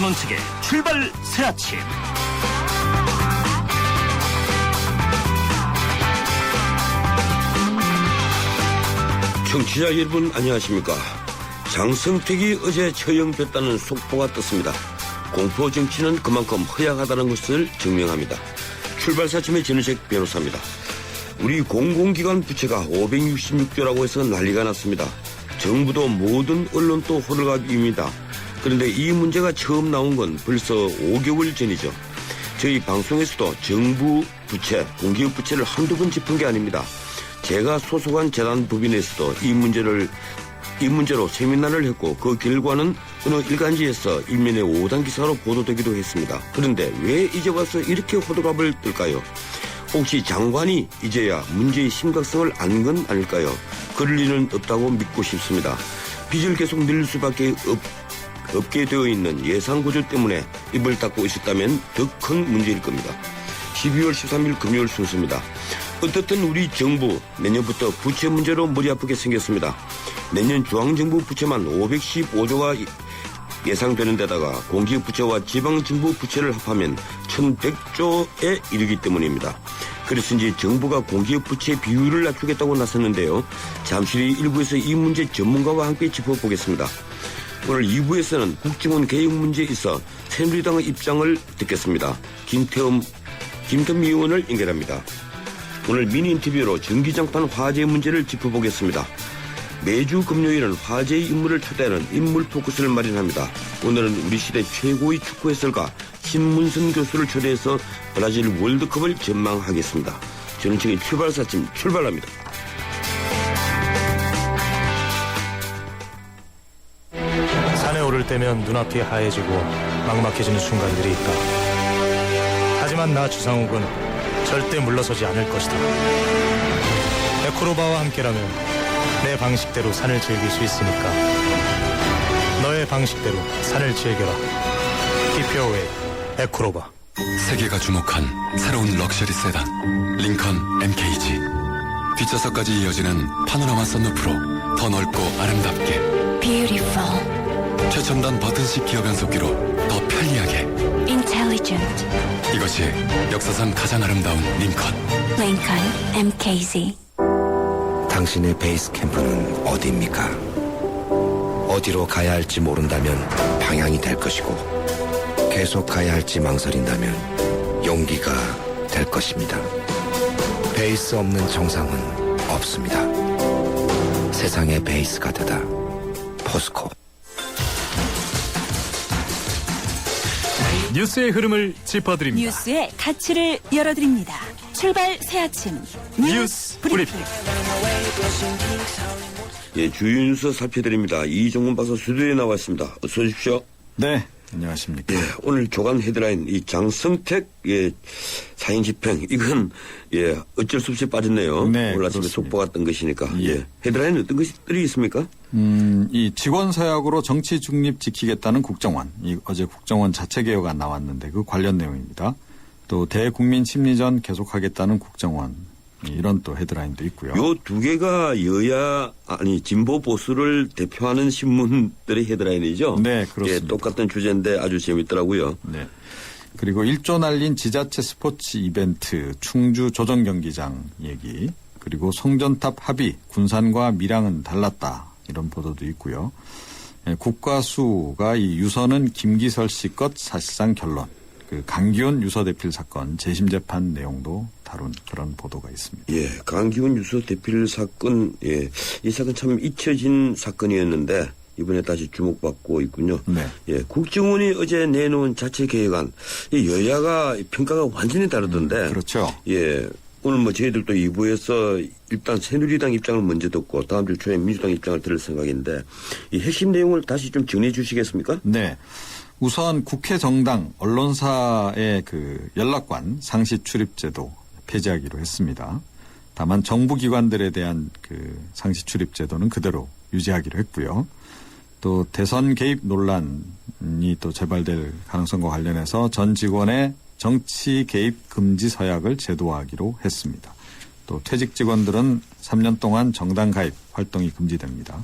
전원책의 출발 새아침. 청취자 여러분 안녕하십니까. 장성택이 어제 처형됐다는 속보가 떴습니다. 공포 정치는 그만큼 허약하다는 것을 증명합니다. 출발 새아침의 전원책 변호사입니다. 우리 공공기관 부채가 566조라고 해서 난리가 났습니다. 정부도 모든 언론도 호들갑입니다. 그런데 이 문제가 처음 나온 건 벌써 5개월 전이죠. 저희 방송에서도 정부 부채, 공기업 부채를 한두 번 짚은 게 아닙니다. 제가 소속한 재단 법인에서도 이 문제로 세미나를 했고 그 결과는 어느 일간지에서 일면의 5단 기사로 보도되기도 했습니다. 그런데 왜 이제 와서 이렇게 호들갑을 떨까요? 혹시 장관이 이제야 문제의 심각성을 안 건 아닐까요? 그럴 리는 없다고 믿고 싶습니다. 빚을 계속 늘릴 수밖에 없게 되어 있는 예산구조 때문에 입을 닫고 있었다면 더 큰 문제일 겁니다. 12월 13일 금요일 순서입니다. 어떻든 우리 정부 내년부터 부채 문제로 머리 아프게 생겼습니다. 내년 중앙정부 부채만 515조가 예상되는 데다가 공기업 부채와 지방정부 부채를 합하면 1100조에 이르기 때문입니다. 그래서인지 정부가 공기업 부채 비율을 낮추겠다고 나섰는데요. 잠시 뒤 1부에서 이 문제 전문가와 함께 짚어보겠습니다. 오늘 2부에서는 국정원 개혁 문제에 있어 새누리당의 입장을 듣겠습니다. 김태미 의원을 연결합니다. 오늘 미니 인터뷰로 전기장판 화재 문제를 짚어보겠습니다. 매주 금요일은 화제의 인물을 초대하는 인물 포커스를 마련합니다. 오늘은 우리 시대 최고의 축구 해설가 신문선 교수를 초대해서 브라질 월드컵을 전망하겠습니다. 저는 지금 출발 새아침 출발합니다. 산에 오를 때면 눈앞이 하얘지고 막막해지는 순간들이 있다. 하지만 나 주상욱은 절대 물러서지 않을 것이다. 에코로바와 함께라면 내 방식대로 산을 즐길 수 있으니까 너의 방식대로 산을 즐겨라. Keep your way, 에코로바. 세계가 주목한 새로운 럭셔리 세단 링컨 MKG. 뒷좌석까지 이어지는 파노라마 썬루프로 더 넓고 아름답게 Beautiful. 최첨단 버튼식 기어 변속기로 더 편리하게 Intelligent. 이것이 역사상 가장 아름다운 링컨 Lincoln MKZ. 당신의 베이스 캠프는 어디입니까? 어디로 가야 할지 모른다면 방향이 될 것이고 계속 가야 할지 망설인다면 용기가 될 것입니다. 베이스 없는 정상은 없습니다. 세상의 베이스가 되다. 포스코. 뉴스의 흐름을 짚어드립니다. 뉴스의 가치를 열어드립니다. 출발 새아침 뉴스 브리핑. 예, 주요 뉴스 살펴드립니다. 이종훈 박사 스튜디오에 나왔습니다. 어서 오십시오. 네, 안녕하십니까. 예, 오늘 조간 헤드라인 이 장성택 사형 집행 이건 어쩔 수 없이 빠졌네요. 네, 오늘 아침에 그렇습니다. 속보가 뜬 것이니까. 예. 헤드라인 어떤 것들이 있습니까? 이 직원 서약으로 정치 중립 지키겠다는 국정원. 어제 국정원 자체 개혁 안 나왔는데 그 관련 내용입니다. 또 대국민 심리전 계속하겠다는 국정원. 이런 또 헤드라인도 있고요. 요 두 개가 진보 보수를 대표하는 신문들의 헤드라인이죠. 네, 그렇습니다. 예, 똑같은 주제인데 아주 재밌더라고요. 네. 그리고 1조 날린 지자체 스포츠 이벤트 충주 조정경기장 얘기. 그리고 송전탑 합의 군산과 밀양은 달랐다. 이런 보도도 있고요. 예, 국가수가 이 유서는 김기설 씨 것 사실상 결론. 그 강기훈 유서 대필 사건 재심 재판 내용도 다룬 그런 보도가 있습니다. 예, 강기훈 유서 대필 사건, 이 사건 참 잊혀진 사건이었는데 이번에 다시 주목받고 있군요. 네. 예, 국정원이 어제 내놓은 자체 개혁안, 이 여야가 평가가 완전히 다르던데. 그렇죠. 예, 오늘 저희들도 2부에서 일단 새누리당 입장을 먼저 듣고 다음 주 초에 민주당 입장을 들을 생각인데 이 핵심 내용을 다시 좀 정리해 주시겠습니까? 네. 우선 국회 정당 언론사의 그 연락관 상시 출입제도 폐지하기로 했습니다. 다만 정부기관들에 대한 그 상시 출입제도는 그대로 유지하기로 했고요. 또 대선 개입 논란이 또 재발될 가능성과 관련해서 전 직원의 정치 개입 금지 서약을 제도화하기로 했습니다. 또 퇴직 직원들은 3년 동안 정당 가입 활동이 금지됩니다.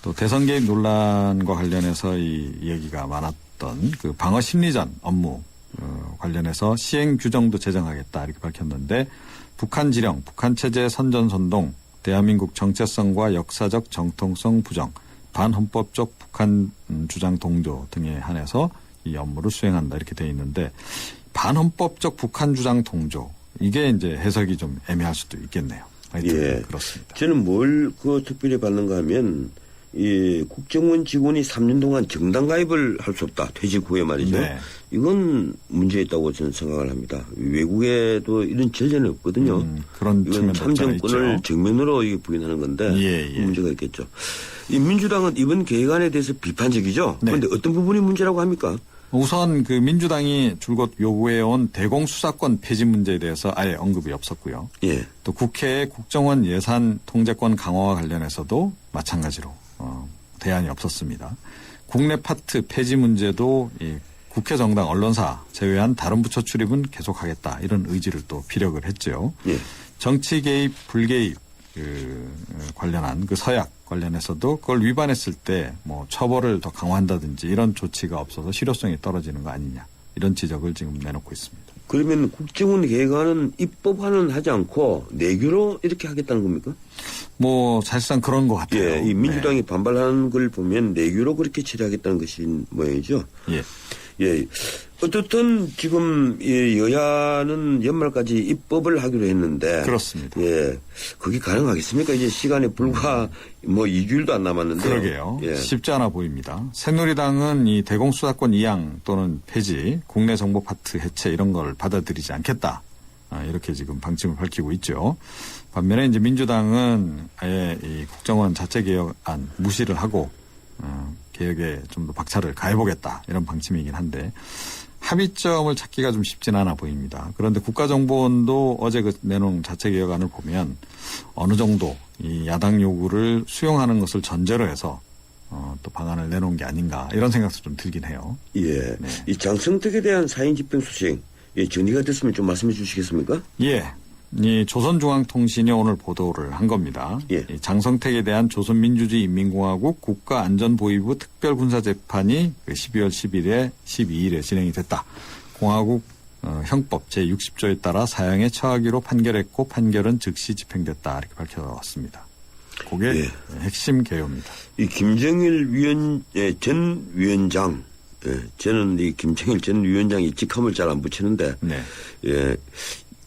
또 대선 개입 논란과 관련해서 이 얘기가 있었던 그 방어 심리전 업무 관련해서 시행 규정도 제정하겠다 이렇게 밝혔는데 북한 지령, 북한 체제 선전선동, 대한민국 정체성과 역사적 정통성 부정, 반헌법적 북한 주장 동조 등에 한해서 이 업무를 수행한다 이렇게 돼 있는데 반헌법적 북한 주장 동조 이게 이제 해석이 좀 애매할 수도 있겠네요. 하여튼 예. 그렇습니다. 저는 뭘 특별히 받는가 하면 이 국정원 직원이 3년 동안 정당 가입을 할 수 없다. 퇴직 후에 말이죠. 네. 이건 문제 있다고 저는 생각을 합니다. 외국에도 이런 전례는 없거든요. 그런 이건 측면도 참정권을 있죠. 정면으로 부인하는 건데 예. 문제가 있겠죠. 이 민주당은 이번 개혁안에 대해서 비판적이죠. 네. 그런데 어떤 부분이 문제라고 합니까? 우선 그 민주당이 줄곧 요구해온 대공수사권 폐지 문제에 대해서 아예 언급이 없었고요. 예. 또 국회의 국정원 예산 통제권 강화와 관련해서도 마찬가지로 대안이 없었습니다. 국내 파트 폐지 문제도 이 국회 정당 언론사 제외한 다른 부처 출입은 계속하겠다 이런 의지를 또 피력을 했죠. 예. 정치 개입 불개입 관련한 그 서약 관련해서도 그걸 위반했을 때 뭐 처벌을 더 강화한다든지 이런 조치가 없어서 실효성이 떨어지는 거 아니냐 이런 지적을 지금 내놓고 있습니다. 그러면 국정원 개혁안은 입법화는 하지 않고 내규로 이렇게 하겠다는 겁니까? 뭐 사실상 그런 것 같아요. 예, 이 민주당이 네. 반발하는 걸 보면 내규로 그렇게 처리하겠다는 것인 모양이죠. 예. 예. 어떻든 지금 여야는 연말까지 입법을 하기로 했는데. 그렇습니다. 예. 그게 가능하겠습니까? 이제 시간이 불과 2주일도 안 남았는데. 그러게요. 예. 쉽지 않아 보입니다. 새누리당은 이 대공수사권 이양 또는 폐지, 국내 정보 파트 해체 이런 걸 받아들이지 않겠다. 이렇게 지금 방침을 밝히고 있죠. 반면에 이제 민주당은 아예 이 국정원 자체 개혁안 무시를 하고 개혁에 좀 더 박차를 가해보겠다 이런 방침이긴 한데 합의점을 찾기가 좀 쉽진 않아 보입니다. 그런데 국가정보원도 어제 그 내놓은 자체 개혁안을 보면 어느 정도 이 야당 요구를 수용하는 것을 전제로 해서 또 방안을 내놓은 게 아닌가 이런 생각도 좀 들긴 해요. 예. 네. 이 장성택에 대한 사인 집행 소식 정리가 됐으면 좀 말씀해 주시겠습니까? 예. 이 조선중앙통신이 오늘 보도를 한 겁니다. 예. 이 장성택에 대한 조선민주주의인민공화국 국가안전보위부 특별군사재판이 12월 12일에 진행이 됐다. 공화국 형법 제60조에 따라 사형에 처하기로 판결했고 판결은 즉시 집행됐다. 이렇게 밝혀왔습니다. 그게 예. 핵심 개요입니다. 이 김정일 전 위원장, 저는 이 김정일 전 위원장이 직함을 잘 안 붙이는데, 네. 예,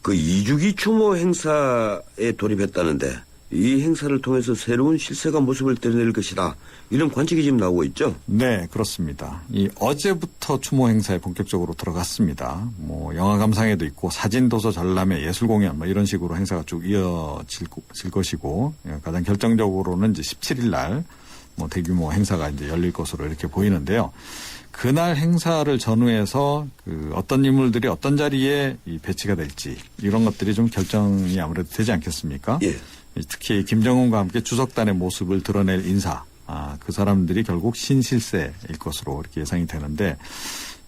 그 2주기 추모 행사에 돌입했다는데, 이 행사를 통해서 새로운 실세가 모습을 드러낼 것이다. 이런 관측이 지금 나오고 있죠? 네, 그렇습니다. 이 어제부터 추모 행사에 본격적으로 들어갔습니다. 뭐 영화 감상회도 있고 사진 도서 전람회 예술 공연 뭐 이런 식으로 행사가 쭉 이어질 것이고 가장 결정적으로는 이제 17일 날 뭐 대규모 행사가 이제 열릴 것으로 이렇게 보이는데요. 그날 행사를 전후해서 그 어떤 인물들이 어떤 자리에 이 배치가 될지 이런 것들이 좀 결정이 아무래도 되지 않겠습니까? 예. 특히 김정은과 함께 주석단의 모습을 드러낼 인사, 그 사람들이 결국 신실세일 것으로 이렇게 예상이 되는데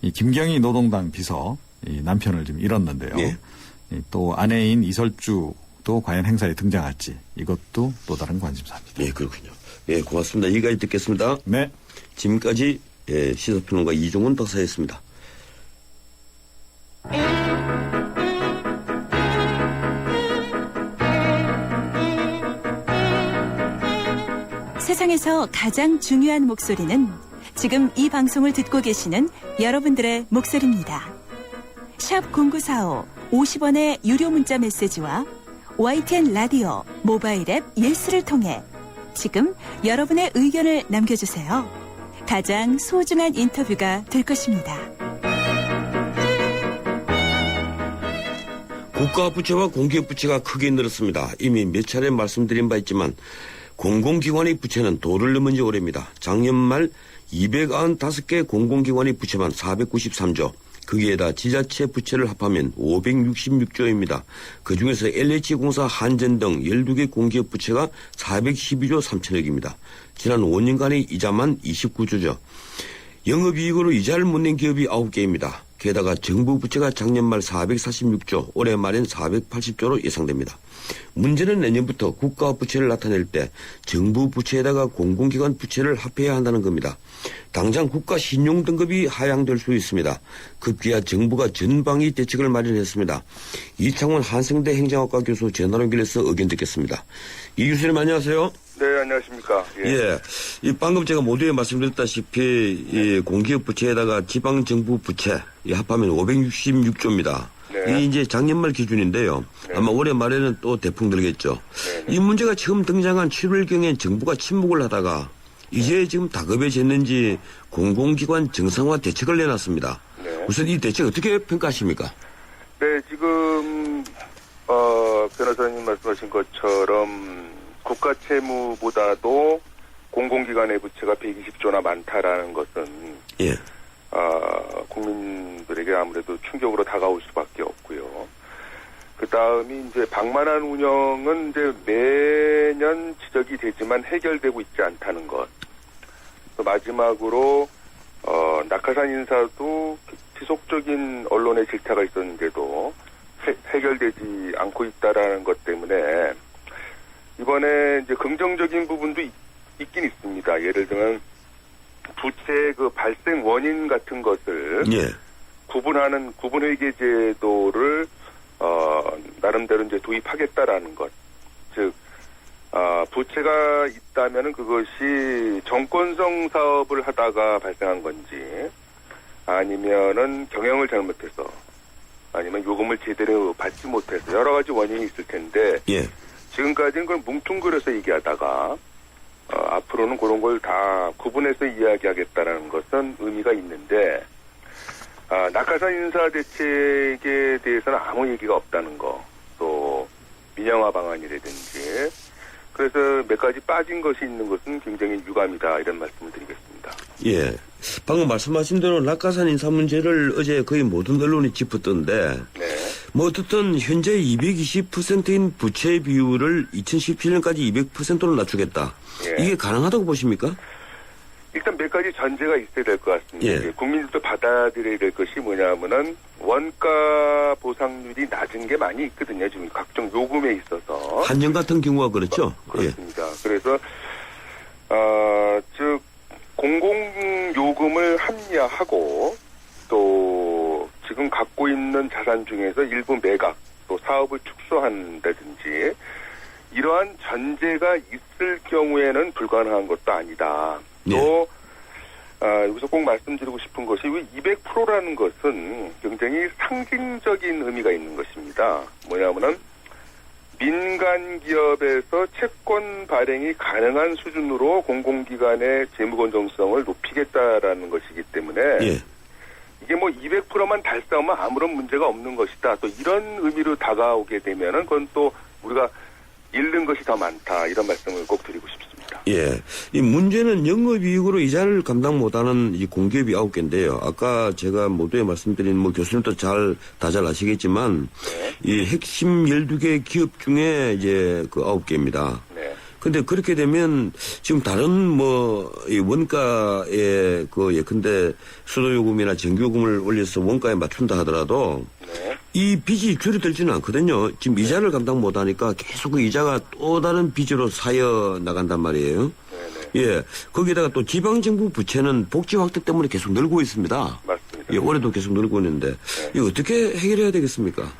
이 김경희 노동당 비서 이 남편을 지금 잃었는데요. 예. 또 아내인 이설주도 과연 행사에 등장할지 이것도 또 다른 관심사입니다. 예, 그렇군요. 예, 고맙습니다. 여기까지 듣겠습니다. 네. 지금까지 시사평론가 이종훈 박사였습니다. 세상에서 가장 중요한 목소리는 지금 이 방송을 듣고 계시는 여러분들의 목소리입니다. 샵 0945 50원의 유료 문자 메시지와 YTN 라디오 모바일 앱 예스를 통해 지금 여러분의 의견을 남겨주세요. 가장 소중한 인터뷰가 될 것입니다. 국가 부채와 공기업 부채가 크게 늘었습니다. 이미 몇 차례 말씀드린 바 있지만 공공기관의 부채는 도를 넘은 지 오래입니다. 작년 말 295개 공공기관의 부채만 493조, 거기에다 지자체 부채를 합하면 566조입니다. 그중에서 LH공사, 한전 등 12개 공기업 부채가 412조 3천억입니다. 지난 5년간의 이자만 29조죠. 영업이익으로 이자를 못 낸 기업이 9개입니다. 게다가 정부 부채가 작년 말 446조, 올해 말엔 480조로 예상됩니다. 문제는 내년부터 국가 부채를 나타낼 때 정부 부채에다가 공공기관 부채를 합해야 한다는 겁니다. 당장 국가 신용 등급이 하향될 수 있습니다. 급기야 정부가 전방위 대책을 마련했습니다. 이창원 한성대 행정학과 교수 전화 연결해서 의견 듣겠습니다. 이 교수님 안녕하세요. 네, 안녕하십니까. 예. 이 방금 제가 모두에 말씀드렸다시피 이 공기업 부채에다가 지방 정부 부채 이 합하면 566조입니다. 네. 이 이제 작년 말 기준인데요. 네. 아마 올해 말에는 또 대풍 들겠죠. 네. 이 문제가 처음 등장한 7월경에 정부가 침묵을 하다가 이제 지금 다급해졌는지 공공기관 정상화 대책을 내놨습니다. 네. 우선 이 대책 어떻게 평가하십니까? 네, 지금 변호사님 말씀하신 것처럼 국가 채무보다도 공공기관의 부채가 120조나 많다라는 것은 예. 국민들에게 아무래도 충격으로 다가올 수밖에 없고요. 그 다음이 이제 방만한 운영은 이제 매년 지적이 되지만 해결되고 있지 않다는 것. 또 마지막으로 낙하산 인사도 지속적인 언론의 질타가 있었는데도 해결되지 않고 있다라는 것 때문에 이번에 이제 긍정적인 부분도 있긴 있습니다. 예를 들면 부채 그 발생 원인 같은 것을 예. 구분하는 구분회계 제도를 나름대로 이제 도입하겠다라는 것. 즉 부채가 있다면은 그것이 정권성 사업을 하다가 발생한 건지 아니면은 경영을 잘못해서 아니면 요금을 제대로 받지 못해서 여러 가지 원인이 있을 텐데 예. 지금까지는 그걸 뭉뚱그려서 얘기하다가 앞으로는 그런 걸 다 구분해서 이야기하겠다라는 것은 의미가 있는데 낙하산 인사 대책에 대해서는 아무 얘기가 없다는 거, 또 민영화 방안이라든지 그래서 몇 가지 빠진 것이 있는 것은 굉장히 유감이다 이런 말씀을 드리겠습니다. 예. 방금 말씀하신 대로 낙하산 인사 문제를 어제 거의 모든 언론이 짚었던데 네. 뭐 어떻든 현재 220%인 부채 비율을 2017년까지 200%로 낮추겠다. 예. 이게 가능하다고 보십니까? 일단 몇 가지 전제가 있어야 될 것 같습니다. 예. 국민들도 받아들여야 될 것이 뭐냐면은 원가 보상률이 낮은 게 많이 있거든요. 지금 각종 요금에 있어서. 한전 같은 경우가 그렇죠. 그렇습니다. 그래서 즉 공공요금을 합리화하고 또 지금 갖고 있는 자산 중에서 일부 매각 또 사업을 축소한다든지 이러한 전제가 있을 경우에는 불가능한 것도 아니다. 또 여기서 꼭 말씀드리고 싶은 것이 200%라는 것은 굉장히 상징적인 의미가 있는 것입니다. 뭐냐면은 민간 기업에서 채권 발행이 가능한 수준으로 공공기관의 재무 건전성을 높이겠다라는 것이기 때문에 예. 이게 뭐 200%만 달성하면 아무런 문제가 없는 것이다. 또 이런 의미로 다가오게 되면은 그건 또 우리가 잃는 것이 더 많다. 이런 말씀을 꼭 드리고 싶습니다. 예. 이 문제는 영업이익으로 이자를 감당 못하는 이 공기업이 9개인데요. 아까 제가 모두에 말씀드린 뭐 교수님도 다 잘 아시겠지만 네. 이 핵심 12개 기업 중에 이제 그 9개입니다. 네. 근데 그렇게 되면 지금 다른 뭐 이 원가에 그 예컨대 수도요금이나 전기요금을 올려서 원가에 맞춘다 하더라도 네. 이 빚이 줄어들지는 않거든요. 지금 이자를 감당 못하니까 계속 그 이자가 또 다른 빚으로 쌓여 나간단 말이에요. 네. 예. 거기다가 또 지방정부 부채는 복지 확대 때문에 계속 늘고 있습니다. 맞습니다. 예, 올해도 계속 늘고 있는데 이거 어떻게 해결해야 되겠습니까?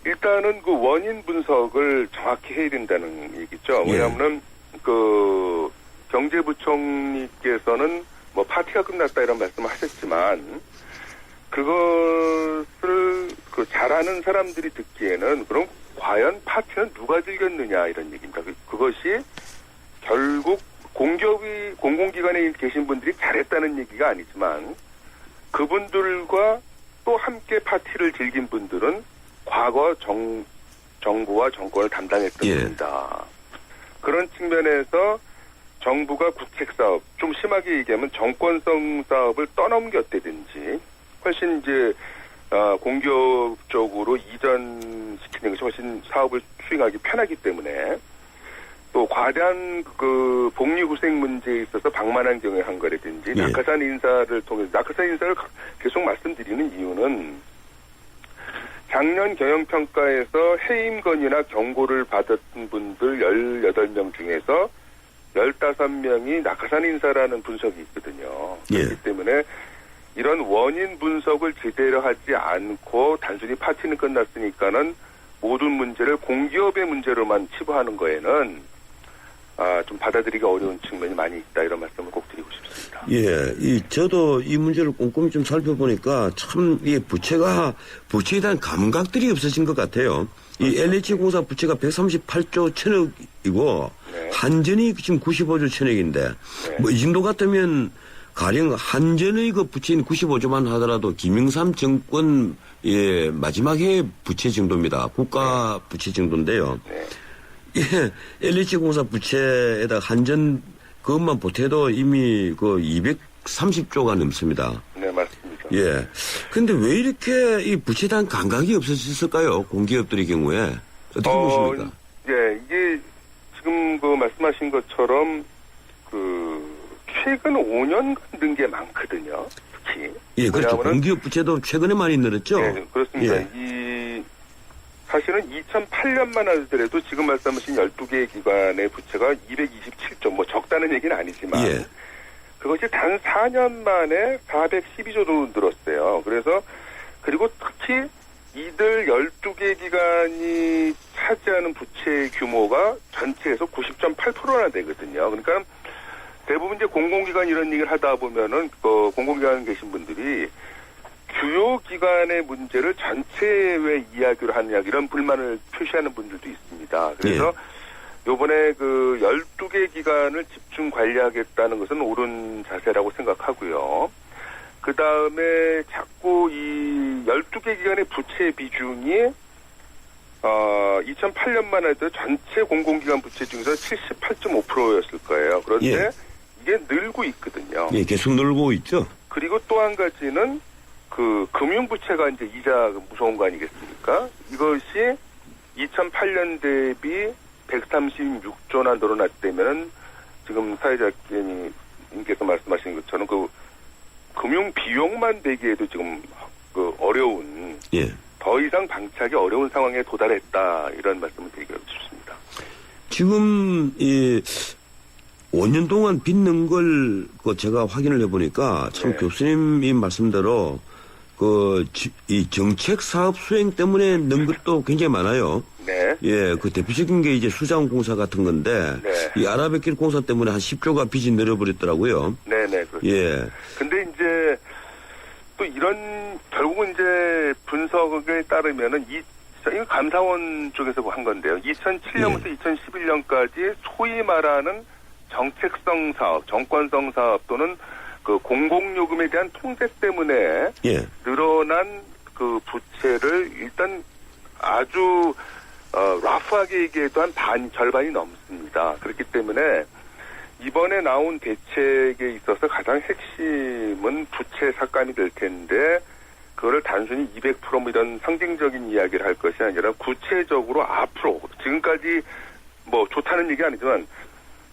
일단은 그 원인 분석을 정확히 해야 된다는 얘기죠. 예. 왜냐하면 그 경제부총리께서는 뭐 파티가 끝났다 이런 말씀을 하셨지만 그것을 그 잘하는 사람들이 듣기에는 그럼 과연 파티는 누가 즐겼느냐 이런 얘기입니다. 그것이 결국 공공기관에 계신 분들이 잘했다는 얘기가 아니지만 그분들과 또 함께 파티를 즐긴 분들은 과거 정부와 정권을 담당했던 겁니다. 그런 측면에서 정부가 국책사업, 좀 심하게 얘기하면 정권성 사업을 떠넘겼다든지 훨씬 이제 공기업 쪽으로 이전시키는 것이 훨씬 사업을 수행하기 편하기 때문에 또 과대한 그 복리후생 문제에 있어서 방만한 경우에 한 거라든지 예. 낙하산 인사를 통해서 낙하산 인사를 계속 말씀드리는 이유는 작년 경영평가에서 해임 건의나 경고를 받았던 분들 18명 중에서 15명이 낙하산 인사라는 분석이 있거든요. 예. 그렇기 때문에 이런 원인 분석을 제대로 하지 않고 단순히 파티는 끝났으니까는 모든 문제를 공기업의 문제로만 치부하는 거에는 좀 받아들이기 어려운 측면이 많이 있다, 이런 말씀을 꼭 드리고 싶습니다. 예, 저도 이 문제를 꼼꼼히 좀 살펴보니까 참, 이 부채에 대한 감각들이 없어진 것 같아요. 이 LH공사 부채가 138조 천억이고, 네. 한전이 지금 95조 천억인데, 네. 뭐 이 정도 같으면 가령 한전의 그 부채인 95조만 하더라도 김영삼 정권 예, 마지막 해 부채 정도입니다. 국가 부채 정도인데요. 네. 예, LH공사 부채에다 한전 그것만 보태도 이미 그 230조가 넘습니다. 네, 맞습니다. 예. 근데 왜 이렇게 이 부채에 대한 감각이 없어졌을까요? 공기업들의 경우에. 어떻게 보십니까? 예, 이게 지금 그 말씀하신 것처럼 최근 5년간 는 게 많거든요. 특히. 예, 그렇죠. 왜냐하면은 공기업 부채도 최근에 많이 늘었죠? 네, 그렇습니다. 예. 사실은 2008년만 하더라도 지금 말씀하신 12개 기관의 부채가 227조, 뭐 적다는 얘기는 아니지만 예. 그것이 단 4년 만에 412조로 늘었어요. 그래서 그리고 특히 이들 12개 기관이 차지하는 부채 규모가 전체에서 90.8%나 되거든요. 그러니까 대부분 이제 공공기관 이런 얘기를 하다 보면은 공공기관 계신 분들이 주요 기관의 문제를 전체에 왜 이야기를 하느냐 이런 불만을 표시하는 분들도 있습니다. 그래서 요번에 12개 기관을 집중 관리하겠다는 것은 옳은 자세라고 생각하고요. 그 다음에 자꾸 이 12개 기관의 부채 비중이 2008년만 해도 전체 공공기관 부채 중에서 78.5%였을 거예요. 그런데 예. 이게 늘고 있거든요. 예, 계속 늘고 있죠? 그리고 또 한 가지는 금융부채가 이제 이자 무서운 거 아니겠습니까? 이것이 2008년 대비 136조나 늘어났다면 지금 사회자님께서 말씀하신 것처럼 금융 비용만 내기에도 지금 어려운 예. 더 이상 방치하기 어려운 상황에 도달했다, 이런 말씀을 드리고 싶습니다. 지금 5년 동안 빚는 걸 제가 확인을 해보니까 참 네. 교수님이 말씀대로 이 정책 사업 수행 때문에 는 것도 굉장히 많아요. 네. 예, 대표적인 게 이제 수자원공사 같은 건데 네. 이 아라뱃길 공사 때문에 한 10조가 빚이 늘어버렸더라고요. 네네, 그렇죠. 예. 근데 이제 또 결국은 이제 분석에 따르면은 이거 감사원 쪽에서 한 건데요. 2007년부터 2011년까지 소위 말하는 정책성 사업, 정권성 사업 또는 공공요금에 대한 통제 때문에 예. 늘어난 부채를 일단 아주 라프하게 얘기해도 한 절반이 넘습니다. 그렇기 때문에 이번에 나온 대책에 있어서 가장 핵심은 부채 삭감이 될 텐데 그거를 단순히 200% 뭐 이런 상징적인 이야기를 할 것이 아니라 구체적으로 앞으로 지금까지 뭐 좋다는 얘기 아니지만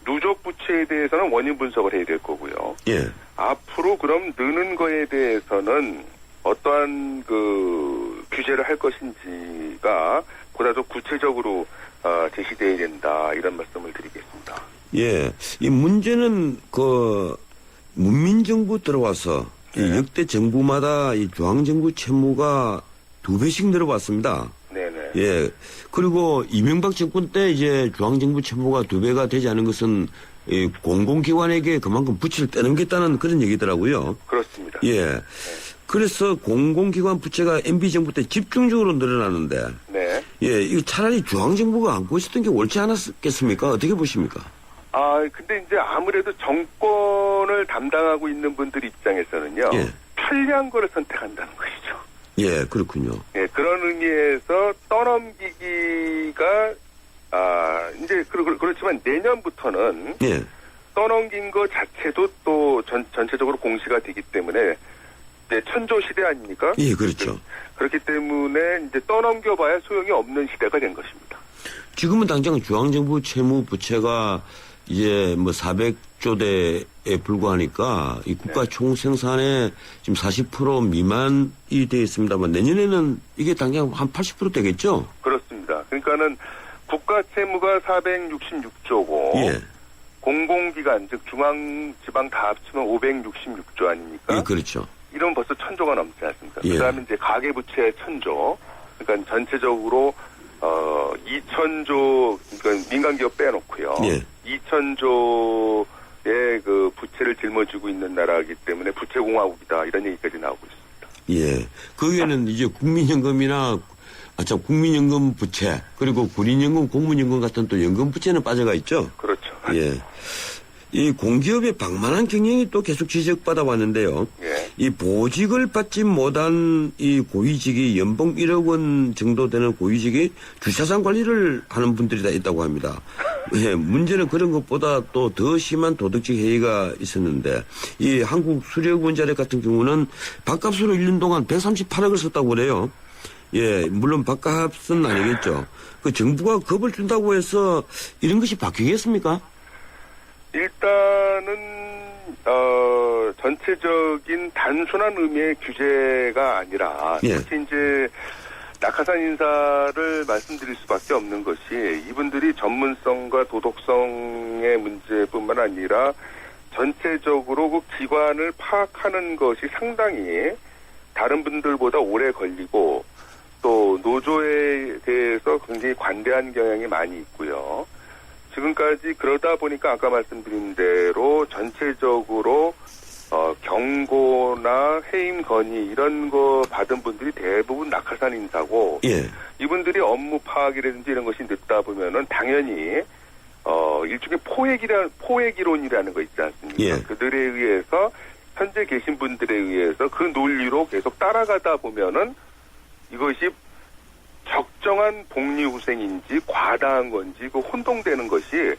누적 부채에 대해서는 원인 분석을 해야 될 거고요. 예. 앞으로 그럼 느는 거에 대해서는 어떠한 규제를 할 것인지가 보다 더 구체적으로 제시되어야 된다, 이런 말씀을 드리겠습니다. 예. 이 문제는 문민정부 들어와서 이 역대 정부마다 이 중앙정부 채무가 2배씩 늘어왔습니다. 네네. 예. 그리고 이명박 정권 때 이제 중앙정부 채무가 2배가 되지 않은 것은 이 공공기관에게 그만큼 부채를 떼넘겠다는 그런 얘기더라고요. 그렇습니다. 예. 그래서 공공기관 부채가 MB정부 때 집중적으로 늘어나는데. 네. 예. 이거 차라리 중앙정부가 안고 있었던 게 옳지 않았겠습니까? 어떻게 보십니까? 근데 이제 아무래도 정권을 담당하고 있는 분들 입장에서는요. 예. 편리한 거를 선택한다는 것이죠. 예, 그렇군요. 예, 그런 의미에서 떠넘기기가 이제 그렇지만 내년부터는 예. 떠넘긴 거 자체도 또 전체적으로 공시가 되기 때문에 이제 천조 시대 아닙니까? 예, 그렇죠. 그렇기 때문에 이제 떠넘겨봐야 소용이 없는 시대가 된 것입니다. 지금은 당장 중앙정부 채무 부채가 이제 뭐 400조 대에 불과하니까 이 국가 총생산의 지금 40% 미만이 되어 있습니다만 내년에는 이게 당장 한 80% 되겠죠? 그렇습니다. 그러니까는 국가 채무가 466조고 예. 공공기관 즉 중앙 지방 다 합치면 566조 아닙니까? 예, 그렇죠. 이러면 벌써 1,000조가 넘지 않습니까? 예. 그다음에 이제 가계부채 1,000조. 그러니까 전체적으로 2,000조 그러니까 민간기업 빼놓고요. 예. 2,000조의 그 부채를 짊어지고 있는 나라이기 때문에 부채공화국이다 이런 얘기까지 나오고 있습니다. 예. 그 외에는 이제 국민연금이나 국민연금 부채 그리고 군인연금, 공무원연금 같은 또 연금 부채는 빠져가 있죠. 그렇죠. 예. 이 공기업의 방만한 경영이 또 계속 지적받아 왔는데요. 예. 이 보직을 받지 못한 이 고위직이 연봉 1억 원 정도 되는 고위직이 주차장 관리를 하는 분들이 다 있다고 합니다. 예, 문제는 그런 것보다 또 더 심한 도덕적 해이가 있었는데 이 한국 수력원자력 같은 경우는 밥값으로 1년 동안 138억을 썼다고 그래요. 예, 물론 밥값은 아니겠죠. 그 정부가 겁을 준다고 해서 이런 것이 바뀌겠습니까? 일단은 전체적인 단순한 의미의 규제가 아니라 예. 특히 이제 낙하산 인사를 말씀드릴 수밖에 없는 것이 이분들이 전문성과 도덕성의 문제뿐만 아니라 전체적으로 그 기관을 파악하는 것이 상당히 다른 분들보다 오래 걸리고 또 노조에 대해서 굉장히 관대한 경향이 많이 있고요. 지금까지 그러다 보니까 아까 말씀드린 대로 전체적으로 경고나 해임 건의 이런 거 받은 분들이 대부분 낙하산 인사고 예. 이분들이 업무 파악이라든지 이런 것이 늦다 보면은 당연히 일종의 포획이론이라는 거 있지 않습니까? 예. 그들에 의해서 현재 계신 분들에 의해서 그 논리로 계속 따라가다 보면은 이것이 적정한 복리후생인지 과다한 건지 그 혼동되는 것이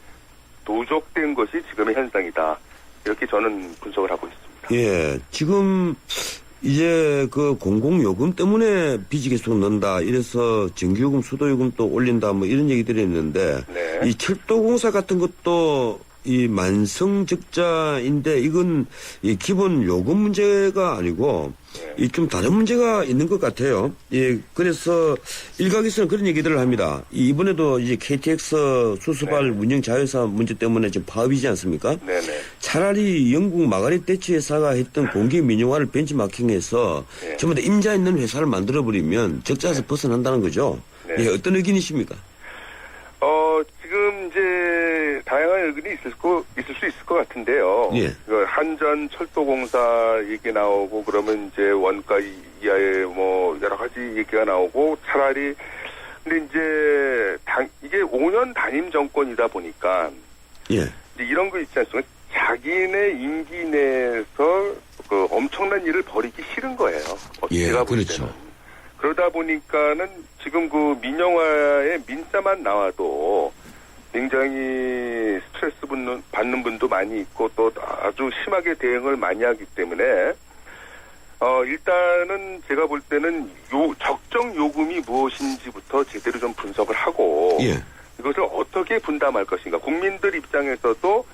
누적된 것이 지금의 현상이다. 이렇게 저는 분석을 하고 있습니다. 예, 지금 이제 그 공공요금 때문에 빚이 계속 는다. 이래서 정규요금, 수도요금 또 올린다. 뭐 이런 얘기들이 있는데 네. 이 철도공사 같은 것도 이 만성적자인데 이건 이 기본 요금 문제가 아니고 이 좀 다른 문제가 있는 것 같아요. 예, 그래서 일각에서는 그런 얘기들을 합니다. 이번에도 이제 KTX 수수발 운영 자회사 문제 때문에 지금 파업이지 않습니까? 네네. 차라리 영국 마가렛 대치 회사가 했던 공기 민영화를 벤치마킹해서 네. 전부 다 임자 있는 회사를 만들어버리면 적자에서 벗어난다는 거죠. 네. 예, 어떤 의견이십니까? 지금 이제 다양한 의견이 있을 수 있을 것 같은데요. 예. 한전 철도공사 얘기 나오고 그러면 이제 원가 이하의 뭐 여러 가지 얘기가 나오고 차라리 근데 이제 이게 5년 단임 정권이다 보니까 예. 이제 이런 거 있지 않습니까? 자기네 임기 내에서 그 엄청난 일을 벌이기 싫은 거예요. 예, 제가 볼 그렇죠. 때는. 그러다 보니까는 지금 그 민영화의 민자만 나와도 굉장히 스트레스 받는 분도 많이 있고 또 아주 심하게 대응을 많이 하기 때문에 일단은 제가 볼 때는 적정 요금이 무엇인지부터 제대로 좀 분석을 하고 예. 이것을 어떻게 분담할 것인가. 국민들 입장에서도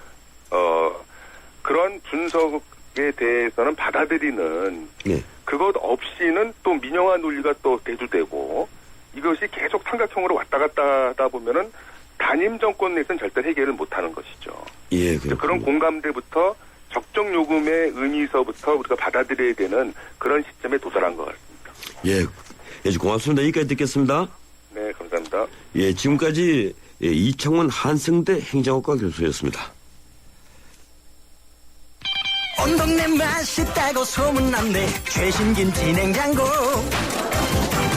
그런 분석에 대해서는 받아들이는 예. 그것 없이는 또 민영화 논리가 또 대두되고 이것이 계속 삼각형으로 왔다 갔다 하다 보면은 단임 정권 내에서는 절대 해결을 못하는 것이죠. 예, 그런 공감대부터 적정 요금의 의미서부터 우리가 받아들여야 되는 그런 시점에 도달한 것 같습니다. 예, 예, 고맙습니다. 여기까지 듣겠습니다. 네, 감사합니다. 예, 지금까지 이창원 한성대 행정학과 교수였습니다. 온 동네 맛있다고 소문났네. 최신 김치 냉장고.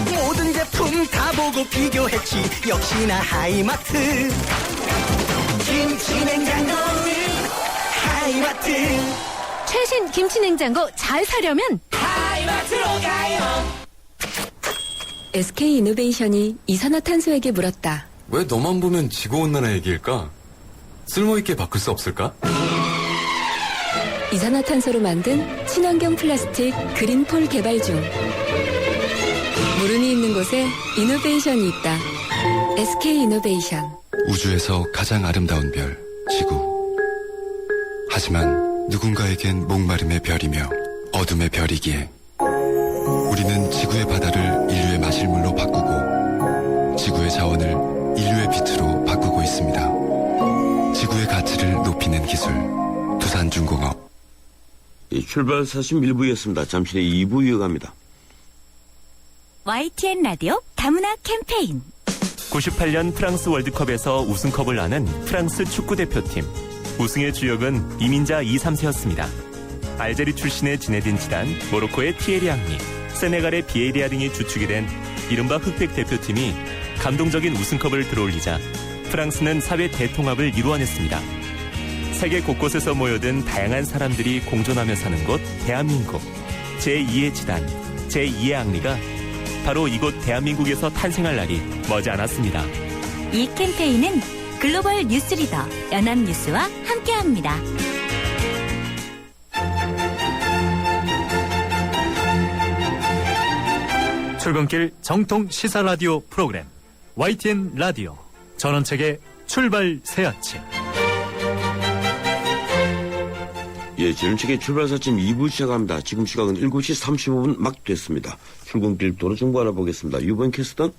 모든 제품 다 보고 비교했지. 역시나 하이마트. 김치 냉장고는 하이마트. 최신 김치 냉장고 잘 사려면 하이마트로 가요. SK 이노베이션이 이산화탄소에게 물었다. 왜 너만 보면 지구온난화 얘기일까? 쓸모있게 바꿀 수 없을까? 이산화탄소로 만든 친환경 플라스틱 그린폴 개발 중. 물음이 있는 곳에 이노베이션이 있다. SK이노베이션. 우주에서 가장 아름다운 별, 지구. 하지만 누군가에겐 목마름의 별이며 어둠의 별이기에 우리는 지구의 바다를 인류의 마실물로 바꾸고 지구의 자원을 인류의 빛으로 바꾸고 있습니다. 지구의 가치를 높이는 기술, 두산중공업. 출발 41부였습니다. 잠시 후에 2부 이어갑니다. YTN 라디오 다문화 캠페인. 98년 프랑스 월드컵에서 우승컵을 나는 프랑스 축구대표팀. 우승의 주역은 이민자 2, 3세였습니다. 알제리 출신의 지네딘 지단, 모로코의 티에리 앙리, 세네갈의 비에리아 등이 주축이 된 이른바 흑백 대표팀이 감동적인 우승컵을 들어올리자 프랑스는 사회 대통합을 이루어냈습니다. 세계 곳곳에서 모여든 다양한 사람들이 공존하며 사는 곳 대한민국. 제2의 지단, 제2의 앙리가 바로 이곳 대한민국에서 탄생할 날이 머지 않았습니다. 이 캠페인은 글로벌 뉴스리더 연합뉴스와 함께합니다. 출근길 정통 시사 라디오 프로그램 YTN 라디오 전원책의 출발 새 아침. 예, 전원책의 출발 사침 2부 시작합니다. 지금 시각은 7시 35분 막 됐습니다. 출근길 도로 정보 알아보겠습니다. 유번 캐스터.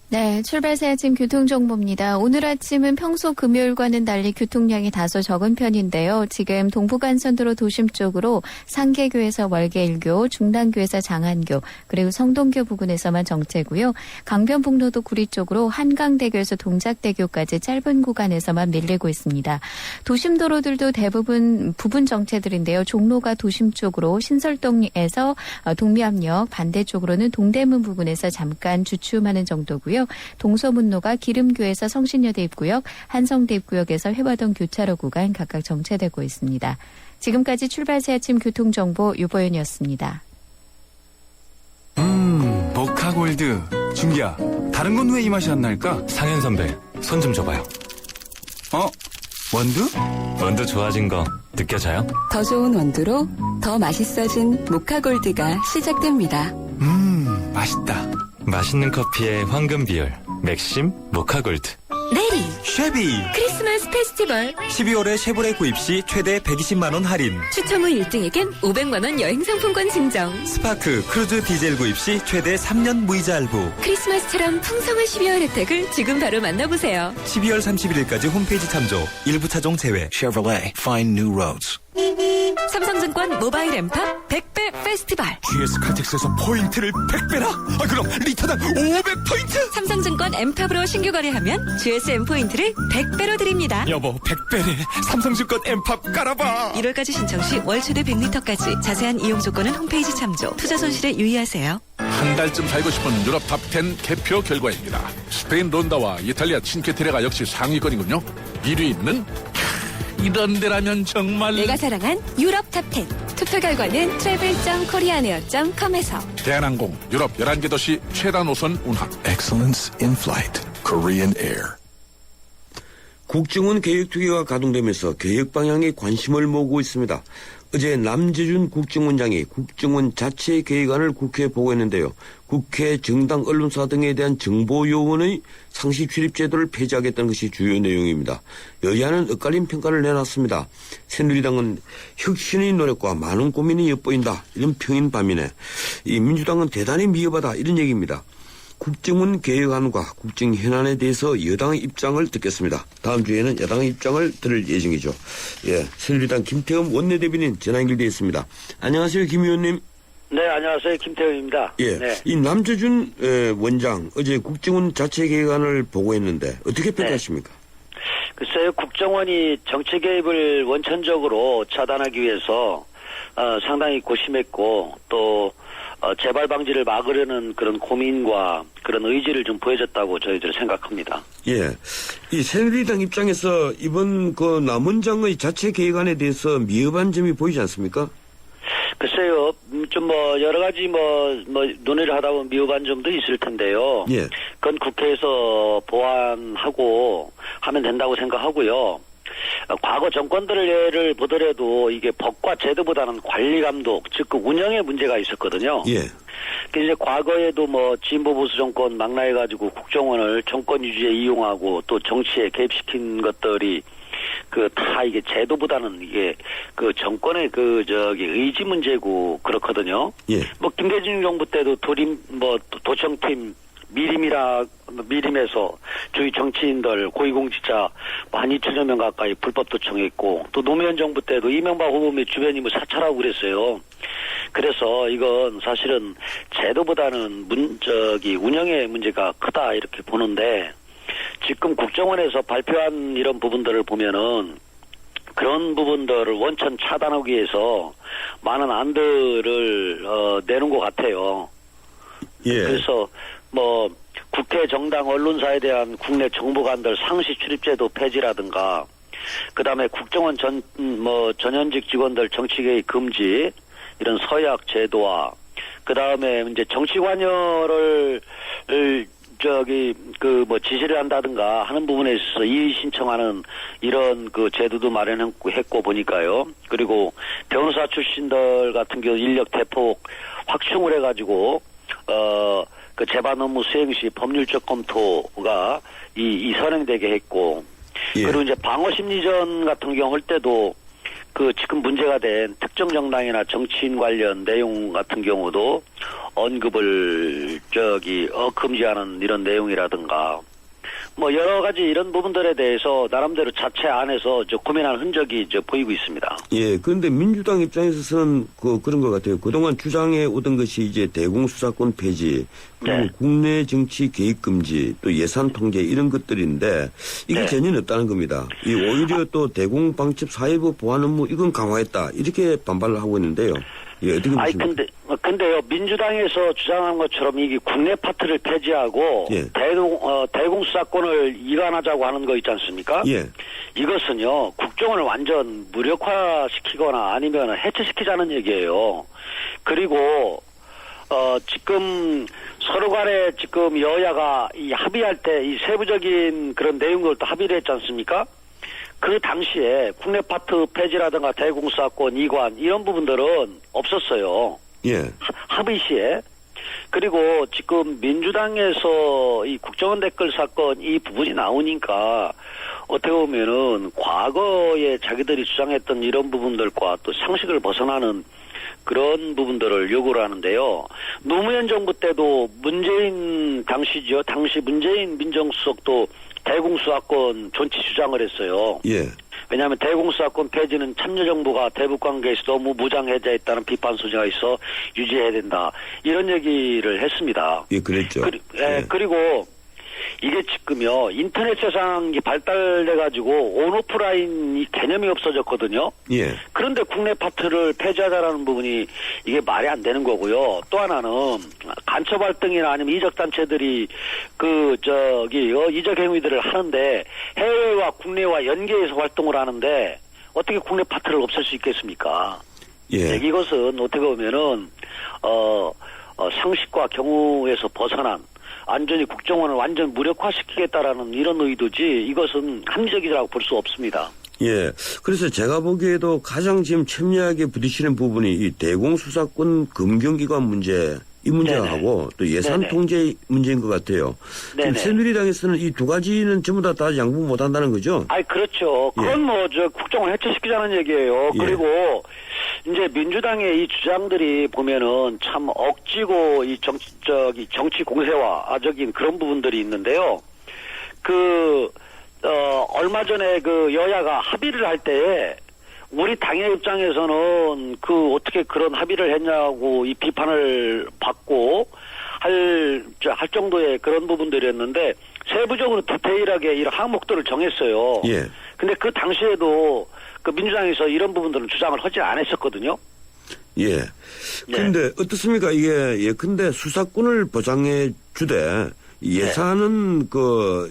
네, 출발 새 아침 교통정보입니다. 오늘 아침은 평소 금요일과는 달리 교통량이 다소 적은 편인데요. 지금 동부간선도로 도심 쪽으로 상계교에서 월계일교, 중당교에서 장안교, 그리고 성동교 부근에서만 정체고요. 강변북로도 구리 쪽으로 한강대교에서 동작대교까지 짧은 구간에서만 밀리고 있습니다. 도심도로들도 대부분 부분 정체들인데요. 종로가 도심 쪽으로 신설동에서 동묘암역, 반대쪽으로는 동대문 부근에서 잠깐 주춤하는 정도고요. 동서문로가 기름교에서 성신여대 입구역, 한성대 입구역에서 회화동 교차로 구간 각각 정체되고 있습니다. 지금까지 출발 새 아침 교통정보 유보연이었습니다. 모카골드. 준기야, 다른 건 왜 이 맛이 안 날까? 상현 선배, 손 좀 줘봐요. 원두? 원두 좋아진 거 느껴져요? 더 좋은 원두로 더 맛있어진 모카골드가 시작됩니다. 맛있다. 맛있는 커피의 황금 비율 맥심 모카골드. 내리 쉐비. 크리스마스 페스티벌 12월에 쉐보레 구입 시 최대 120만원 할인. 추첨 후 1등에겐 500만원 여행 상품권 증정. 스파크 크루즈 디젤 구입 시 최대 3년 무이자 할부. 크리스마스처럼 풍성한 12월 혜택을 지금 바로 만나보세요. 12월 31일까지 홈페이지 참조. 일부 차종 제외. Chevrolet, find new roads. 삼성증권 모바일 엠팝 100배 페스티벌. GS 칼텍스에서 포인트를 100배나? 그럼 리터당 500포인트? 삼성증권 엠팝으로 신규 거래하면 GSM 포인트를 100배로 드립니다. 여보, 100배네. 삼성증권 엠팝 깔아봐. 1월까지 신청 시 월 최대 100리터까지. 자세한 이용 조건은 홈페이지 참조. 투자 손실에 유의하세요. 한 달쯤 살고 싶은 유럽 탑10 개표 결과입니다. 스페인 론다와 이탈리아 칭케테레가 역시 상위권이군요. 1위는 이런 데라면 정말 내가 사랑한 유럽 탑10. 투표 결과는 travel.koreaneer.com에서. 대한항공 유럽 11개 도시 최다 노선 운항. Excellence in flight. Korean Air. 국정원 계획투기가 가동되면서 계획 방향에 관심을 모으고 있습니다. 어제 남재준 국정원장이 국정원 자체 계획안을 국회에 보고했는데요. 국회, 정당, 언론사 등에 대한 정보요원의 상시 출입 제도를 폐지하겠다는 것이 주요 내용입니다. 여야는 엇갈린 평가를 내놨습니다. 새누리당은 혁신의 노력과 많은 고민이 엿보인다, 이런 평인 반면에 이 민주당은 대단히 미흡하다, 이런 얘기입니다. 국정원 개혁안과 국정 현안에 대해서 여당의 입장을 듣겠습니다. 다음 주에는 여당의 입장을 들을 예정이죠. 예, 새누리당 김태흠 원내대변인 전화 연결되어 있습니다. 안녕하세요, 김 의원님. 네, 안녕하세요, 김태흠입니다. 예, 네. 이 남재준 원장 어제 국정원 자체 개혁안을 보고했는데 어떻게 평가하십니까? 글쎄요, 국정원이 정치 개입을 원천적으로 차단하기 위해서 상당히 고심했고 또 재발 방지를 막으려는 그런 고민과 그런 의지를 좀 보여줬다고 저희들 생각합니다. 예, 이 새누리당 입장에서 이번 그 남원장의 자체 개혁안에 대해서 미흡한 점이 보이지 않습니까? 글쎄요, 좀 여러 가지 논의를 하다 보면 미흡한 점도 있을 텐데요. 예. 그건 국회에서 보완하고 하면 된다고 생각하고요. 과거 정권들을 예를 보더라도 이게 법과 제도보다는 관리 감독, 즉 그 운영에 문제가 있었거든요. 예. 이제 과거에도 뭐 진보 보수 정권 망라해가지고 국정원을 정권 유지에 이용하고 또 정치에 개입시킨 것들이 그 다 이게 제도보다는 이게 그 정권의 의지 문제고 그렇거든요. 예. 뭐 김대중 정부 때도 도청팀 미림에서 저희 정치인들 고위공직자 한 2천여 명 가까이 불법 도청했고 또 노무현 정부 때도 이명박 후보 및 주변이 뭐 사찰하고 그랬어요. 그래서 이건 사실은 제도보다는 운영의 문제가 크다 이렇게 보는데 지금 국정원에서 발표한 이런 부분들을 보면은 그런 부분들을 원천 차단하기 위해서 많은 안들을 내는 것 같아요. 예. 그래서 뭐 국회, 정당, 언론사에 대한 국내 정보관들 상시 출입제도 폐지라든가, 그다음에 국정원 전현직 직원들 정치 개입 금지 이런 서약 제도화, 그다음에 이제 정치 관여를 지시를 한다든가 하는 부분에 있어서 이의 신청하는 이런 그 제도도 마련했고 보니까요. 그리고 변호사 출신들 같은 경우 인력 대폭 확충을 해가지고 그 재반 업무 수행 시 법률적 검토가 선행되게 했고, 예. 그리고 이제 방어 심리전 같은 경우 할 때도 그 지금 문제가 된 특정 정당이나 정치인 관련 내용 같은 경우도 언급을 금지하는 이런 내용이라든가 뭐 여러 가지 이런 부분들에 대해서 나름대로 자체 안에서 고민하는 흔적이 보이고 있습니다. 예, 그런데 민주당 입장에서는 그런 것 같아요. 그동안 주장해 오던 것이 이제 대공수사권 폐지, 그리고 네. 국내 정치 개입 금지, 또 예산 통제 이런 것들인데 이게 네. 전혀 없다는 겁니다. 오히려 또 대공방첩 사회부 보안 업무 이건 강화했다 이렇게 반발을 하고 있는데요. 예, 어떻게 보십니까? 근데요, 민주당에서 주장한 것처럼 이게 국내 파트를 폐지하고 예. 대공수사권을 이관하자고 하는 거 있지 않습니까? 예. 이것은요, 국정원을 완전 무력화시키거나 아니면 해체시키자는 얘기예요. 그리고 지금 서로 간에 지금 여야가 이 합의할 때 이 세부적인 그런 내용을 또 합의를 했지 않습니까? 그 당시에 국내 파트 폐지라든가 대공수사권 이관 이런 부분들은 없었어요. 예. 합의 시에. 그리고 지금 민주당에서 이 국정원 댓글 사건 이 부분이 나오니까 어떻게 보면은 과거에 자기들이 주장했던 이런 부분들과 또 상식을 벗어나는 그런 부분들을 요구를 하는데요. 노무현 정부 때도 당시 문재인 민정수석도 대공수사권 존치 주장을 했어요. 예. 왜냐하면 대공수사권 폐지는 참여정부가 대북관계에서 너무 무장해제했다는 비판 소지가 있어 유지해야 된다. 이런 얘기를 했습니다. 예, 그랬죠. 그리고 이게 지금요, 인터넷 세상이 발달돼가지고 온오프라인 개념이 없어졌거든요. 예. 그런데 국내 파트를 폐지하자라는 부분이 이게 말이 안 되는 거고요. 또 하나는 간첩 활동이나 아니면 이적 단체들이 이적 행위들을 하는데 해외와 국내와 연계해서 활동을 하는데 어떻게 국내 파트를 없앨 수 있겠습니까? 예. 이것은 어떻게 보면은 상식과 경우에서 벗어난 완전히 국정원을 완전 무력화시키겠다라는 이런 의도지 이것은 합리적이라고 볼 수 없습니다. 예. 그래서 제가 보기에도 가장 지금 첨예하게 부딪히는 부분이 이 대공수사권 금경기관 문제, 이 문제하고 또 예산 네네. 통제 문제인 것 같아요. 지금 새누리당에서는 이 두 가지는 전부 다 양보 못 한다는 거죠? 그렇죠. 그건 국정을 해체시키자는 얘기예요. 예. 그리고 이제 민주당의 이 주장들이 보면은 참 억지고 이 정치 공세화적인 그런 부분들이 있는데요. 얼마 전에 여야가 합의를 할 때에 우리 당의 입장에서는 어떻게 그런 합의를 했냐고 이 비판을 받고 할 정도의 그런 부분들이었는데 세부적으로 디테일하게 이런 항목들을 정했어요. 예. 근데 그 당시에도 민주당에서 이런 부분들은 주장을 하지 않았었거든요. 예. 근데 어떻습니까? 이게 예컨대 수사권을 보장해 주되 예산은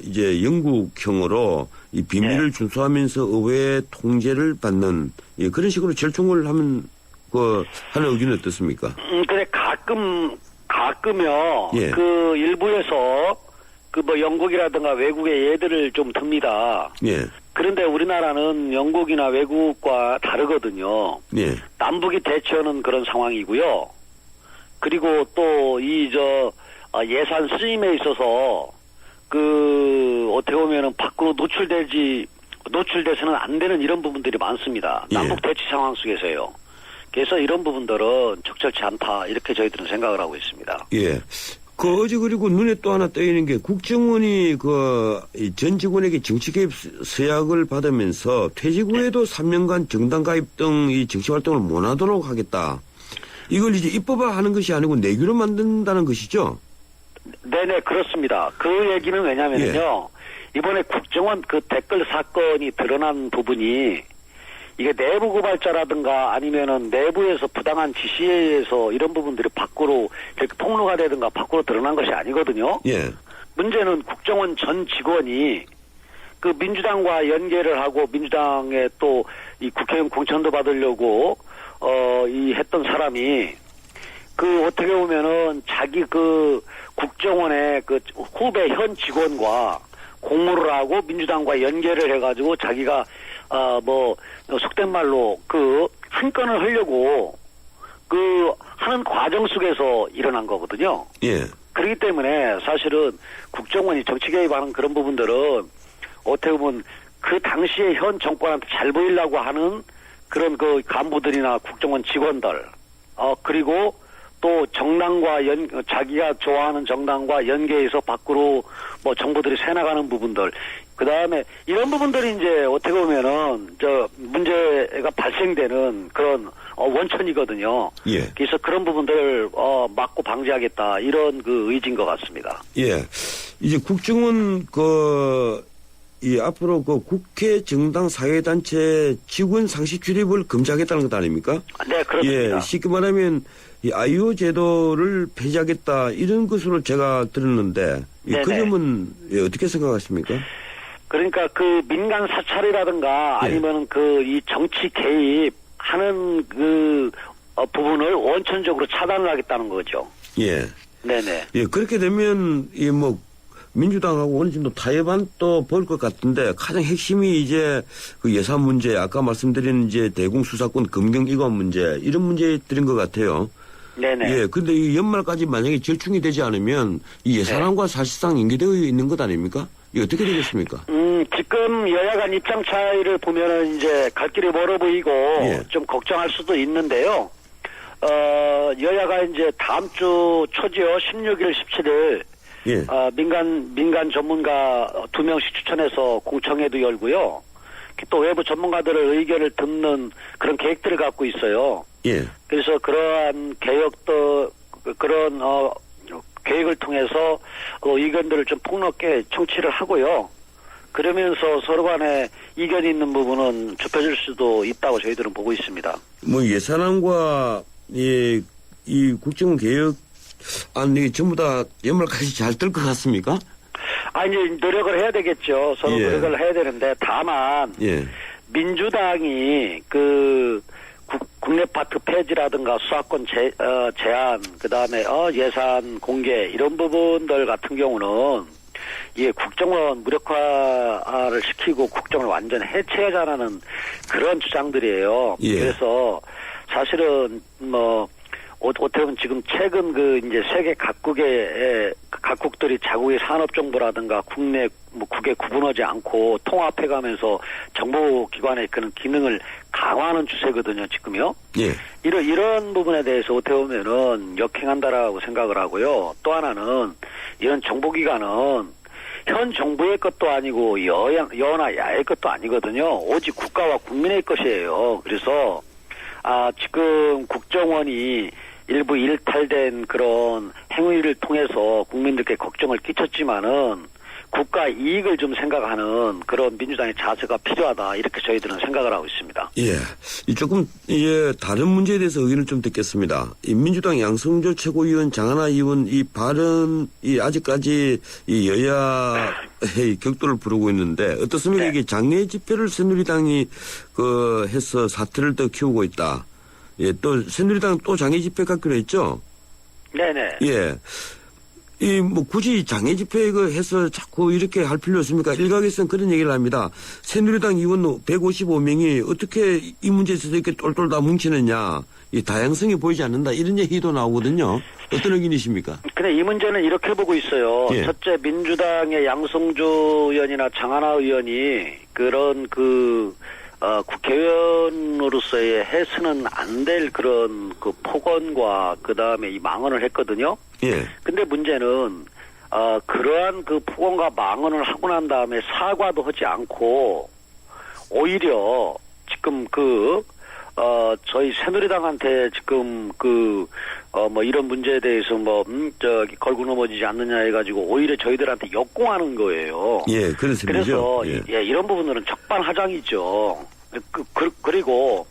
이제 영국형으로 이 비밀을 준수하면서 의회 통제를 받는 그런 식으로 절충을 하면 하는 의견은 어떻습니까? 근데 가끔요. 예. 일부에서 영국이라든가 외국의 예들을 좀 듭니다. 예. 그런데 우리나라는 영국이나 외국과 다르거든요. 예. 남북이 대치하는 그런 상황이고요. 그리고 또 예산 수임에 있어서 어떻게 보면은 밖으로 노출돼서는 안 되는 이런 부분들이 많습니다. 예. 남북 대치 상황 속에서요. 그래서 이런 부분들은 적절치 않다 이렇게 저희들은 생각을 하고 있습니다. 예. 어제 그리고 눈에 또 하나 떠있는 게 국정원이 전 직원에게 정치 개입 서약을 받으면서 퇴직 후에도 3년간 정당 가입 등 이 정치 활동을 못 하도록 하겠다. 이걸 이제 입법화하는 것이 아니고 내규로 만든다는 것이죠? 네네, 그렇습니다. 그 얘기는 왜냐면요. 이번에 국정원 댓글 사건이 드러난 부분이 이게 내부 고발자라든가 아니면은 내부에서 부당한 지시에 의해서 이런 부분들이 밖으로 이렇게 폭로가 되든가 밖으로 드러난 것이 아니거든요. 예. 문제는 국정원 전 직원이 민주당과 연계를 하고 민주당에 또 이 국회의원 공천도 받으려고 했던 사람이 어떻게 보면은 자기 국정원의 후배 현 직원과 공모를 하고 민주당과 연계를 해가지고 자기가 속된 말로 한 건을 하려고 하는 과정 속에서 일어난 거거든요. 예. 그렇기 때문에 사실은 국정원이 정치 개입하는 그런 부분들은 어떻게 보면 그 당시에 현 정권한테 잘 보이려고 하는 그런 간부들이나 국정원 직원들, 그리고 또 정당과 자기가 좋아하는 정당과 연계해서 밖으로 정보들이 새나가는 부분들, 그 다음에 이런 부분들이 이제 어떻게 보면은 문제가 발생되는 그런 원천이거든요. 예. 그래서 그런 부분들을 막고 방지하겠다 이런 의지인 것 같습니다. 예. 이제 국정원 앞으로 국회 정당 사회단체 직원 상시 출입을 금지하겠다는 것 아닙니까? 네, 그렇습니다. 예. 쉽게 말하면 이 아이오 제도를 폐지하겠다 이런 것으로 제가 들었는데 그 점은 어떻게 생각하십니까? 그러니까 민간 사찰이라든가 아니면은 이 정치 개입하는 부분을 원천적으로 차단을 하겠다는 거죠. 예. 네네. 예, 그렇게 되면 민주당하고 어느 정도 타협안 또 볼 것 같은데 가장 핵심이 이제 예산 문제, 아까 말씀드린 이제 대공수사권 검경 이관 문제 이런 문제들인 것 같아요. 네네. 예, 근데 이 연말까지 만약에 절충이 되지 않으면 이 예산안과 사실상 연계되어 있는 것 아닙니까? 이 어떻게 되겠습니까? 지금 여야 간 입장 차이를 보면은 이제 갈 길이 멀어 보이고 좀 걱정할 수도 있는데요. 여야가 이제 다음 주 초죠. 16일, 17일 예. 민간 전문가 2명씩 추천해서 공청회도 열고요. 또 외부 전문가들의 의견을 듣는 그런 계획들을 갖고 있어요. 예. 그래서 그러한 그런 계획을 통해서 의견들을 좀 폭넓게 청취를 하고요. 그러면서 서로 간에 이견이 있는 부분은 좁혀질 수도 있다고 저희들은 보고 있습니다. 예산안과 이 국정원 개혁 이 전부 다 연말까지 잘 뜰 것 같습니까? 이제 노력을 해야 되겠죠. 서로 노력을 해야 되는데 다만 민주당이 국내 파트 폐지라든가 수사권 제한, 그 다음에 예산 공개 이런 부분들 같은 경우는 국정원 무력화를 시키고 국정을 완전 해체하자는 그런 주장들이에요. 예. 그래서 사실은 어떻게 보면 지금 최근 이제 세계 각국들이 자국의 산업정보라든가 국외 구분하지 않고 통합해가면서 정보기관의 그런 기능을 강화하는 추세거든요, 지금요. 예. 이런 부분에 대해서 어떻게 보면은 역행한다라고 생각을 하고요. 또 하나는 이런 정보기관은 현 정부의 것도 아니고 여나 야의 것도 아니거든요. 오직 국가와 국민의 것이에요. 그래서 지금 국정원이 일부 일탈된 그런 행위를 통해서 국민들께 걱정을 끼쳤지만은 국가 이익을 좀 생각하는 그런 민주당의 자세가 필요하다 이렇게 저희들은 생각을 하고 있습니다. 예, 조금 다른 문제에 대해서 의견을 좀 듣겠습니다. 이 민주당 양성조 최고위원 장하나 의원 이 발언이 아직까지 이 여야의 격돌을 부르고 있는데 어떻습니까? 이게 장례 집회를 새누리당이 해서 사태를 더 키우고 있다. 예, 또 새누리당 또 장애 집회 갖기로 했죠. 네네. 예. 굳이 장애 집회 해서 자꾸 이렇게 할 필요 없습니까? 일각에서는 그런 얘기를 합니다. 새누리당 의원 155명이 어떻게 이 문제에 있어서 이렇게 똘똘 다 뭉치느냐. 이 다양성이 보이지 않는다. 이런 얘기도 나오거든요. 어떤 의견이십니까? 근데 이 문제는 이렇게 보고 있어요. 예. 첫째, 민주당의 양성주 의원이나 장하나 의원이 그런 국회의원으로서의 해서는 안 될 그런 그 폭언과 그 다음에 이 망언을 했거든요. 예. 근데 문제는, 그러한 그 폭언과 망언을 하고 난 다음에 사과도 하지 않고 오히려 지금 저희 새누리당한테 지금 이런 문제에 대해서 걸고 넘어지지 않느냐 해가지고 오히려 저희들한테 역공하는 거예요. 예, 그런 셈이죠. 그래서 이런 부분들은 적반하장이죠. 그리고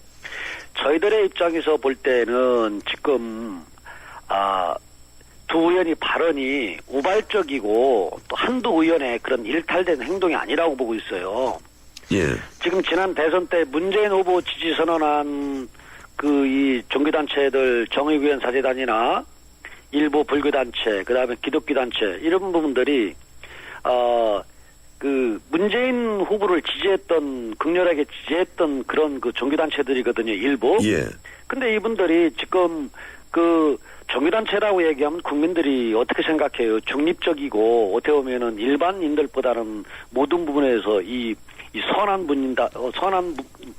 저희들의 입장에서 볼 때는 지금 두 의원이 발언이 우발적이고 또 한두 의원의 그런 일탈된 행동이 아니라고 보고 있어요. 예. 지금 지난 대선 때 문재인 후보 지지 선언한 이 종교단체들 정의구현 사제단이나 일부 불교단체, 그 다음에 기독교단체 이런 부분들이 문재인 후보를 지지했던 극렬하게 지지했던 그런 그 종교단체들이거든요. 일부. 예. 근데 이분들이 지금 종교단체라고 얘기하면 국민들이 어떻게 생각해요? 중립적이고 어떻게 보면은 일반인들보다는 모든 부분에서 이 선한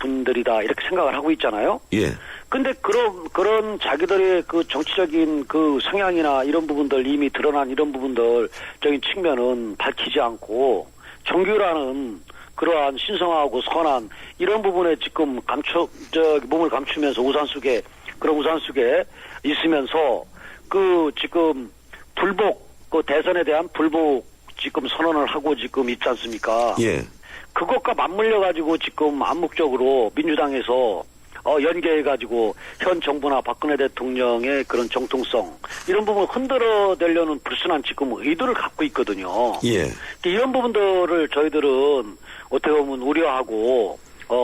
분들이다 이렇게 생각을 하고 있잖아요. 예. 근데 그런 자기들의 그 정치적인 그 성향이나 이런 부분들 이미 드러난 이런 부분들적인 측면은 밝히지 않고 종교라는 그러한 신성하고 선한 이런 부분에 지금 몸을 감추면서 우산 속에 있으면서 지금 불복 대선에 대한 불복 지금 선언을 하고 지금 있지 않습니까? 예. 그것과 맞물려 가지고 지금 암묵적으로 민주당에서 연계해가지고 현 정부나 박근혜 대통령의 그런 정통성 이런 부분을 흔들어내려는 불순한 지금 의도를 갖고 있거든요. 예. 이런 부분들을 저희들은 어떻게 보면 우려하고